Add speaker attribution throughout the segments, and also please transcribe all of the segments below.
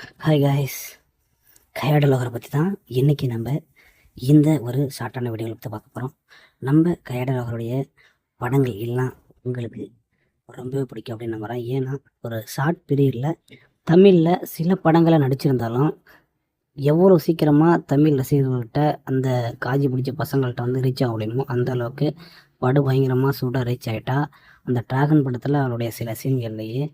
Speaker 1: Hi guys, கையாடல் லோகரை பற்றி தான் இன்றைக்கி நம்ம இந்த ஒரு ஷார்ட்டான வீடியோவில் பற்றி பார்க்க போகிறோம். நம்ம கையாடல் லோகருடைய படங்கள் எல்லாம் உங்களுக்கு ரொம்பவே பிடிக்கும் அப்படின்னு நம்புகிறேன். ஏன்னா ஒரு ஷார்ட் பீரியடில் தமிழில் சில படங்களை நடிச்சிருந்தாலும் எவ்வளோ சீக்கிரமாக தமிழ் ரசிகர்கள்கிட்ட அந்த காஜி பிடிச்ச பசங்கள்கிட்ட வந்து ரீச் ஆக முடியுமோ அந்த அளவுக்கு படு பயங்கரமாக சூடாக ரீச் ஆகிட்டா. அந்த டிராகன் படத்தில் அவருடைய சில சீன்கள்லேயே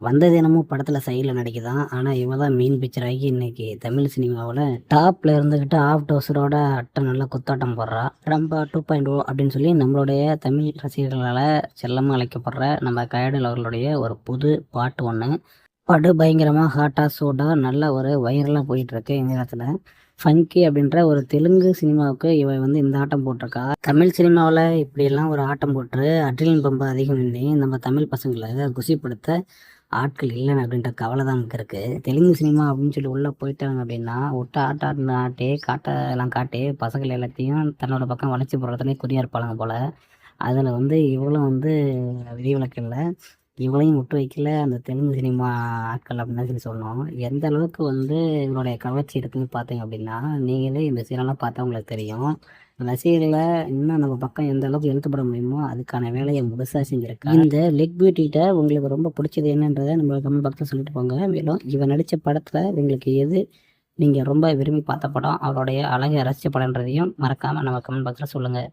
Speaker 1: வந்தது என்னமோ படத்தில் சைடில் நடிக்குதான், ஆனால் இவ தான் மெயின் பிக்சர் ஆகி இன்றைக்கி தமிழ் சினிமாவில் டாப்பில் இருந்துக்கிட்டு ஆஃப் டோஸரோட அட்டை நல்லா குத்தாட்டம் போடுறா. ரம்பா 2.0 அப்படின்னு சொல்லி நம்மளுடைய தமிழ் ரசிகர்களால் செல்லமாக அழைக்கப்படுற நம்ம கையாடல் அவர்களுடைய ஒரு புது பாட்டு ஒன்று படு பயங்கரமாக ஹாட்டாக சூடாக நல்ல ஒரு வைரலாக போயிட்டுருக்கு. இந்த நேரத்தில் ஃபங்கி அப்படின்ற ஒரு தெலுங்கு சினிமாவுக்கு இவ வந்து இந்த ஆட்டம் போட்டிருக்கா. தமிழ் சினிமாவில் இப்படியெல்லாம் ஒரு ஆட்டம் போட்டு அட்ரிலின் பம்பு அதிகம் பண்ணி நம்ம தமிழ் பசங்களை குசிப்படுத்த ஆட்கள் இல்லைன்னு அப்படின்ற கவலை தான் நமக்கு இருக்குது. தெலுங்கு சினிமா அப்படின்னு சொல்லி உள்ளே போயிட்டாங்க அப்படின்னா விட்டு ஆட்டே காட்டெல்லாம் காட்டி பசங்கள் எல்லாத்தையும் தன்னோட பக்கம் வளைச்சி போடுறதுலேயே குறியாக இருப்பாங்க போல். அதில் வந்து இவளும் வந்து விதிவிலக்கு இல்லை, இவளையும் விட்டு வைக்கல அந்த தெலுங்கு சினிமா ஆட்கள் அப்படின்னு சொல்லி சொன்னோம். எந்த அளவுக்கு வந்து இவங்களுடைய கவர்ச்சி இருக்குன்னு பார்த்தீங்க அப்படின்னா நீங்களே இந்த சீனெல்லாம் பார்த்தா உங்களுக்கு தெரியும். ரசிகர்களை இன்னும் நம்ம பக்கம் எந்த அளவுக்கு இழுத்துப்பட முடியுமோ அதுக்கான வேலையை முழுசாக செஞ்சுருக்கா. இந்த லெக் பியூட்டிகிட்ட உங்களுக்கு ரொம்ப பிடிச்சது என்னன்றதை நம்ம கமெண்ட் பாக்ஸில் சொல்லிட்டு போங்க. மேலும் இவன் நடித்த படத்தில் உங்களுக்கு எது நீங்கள் ரொம்ப விரும்பி பார்த்த படம், அவருடைய அழகை ரசித்த படன்றதையும் மறக்காமல் நம்ம கமெண்ட் பாக்ஸில் சொல்லுங்கள்.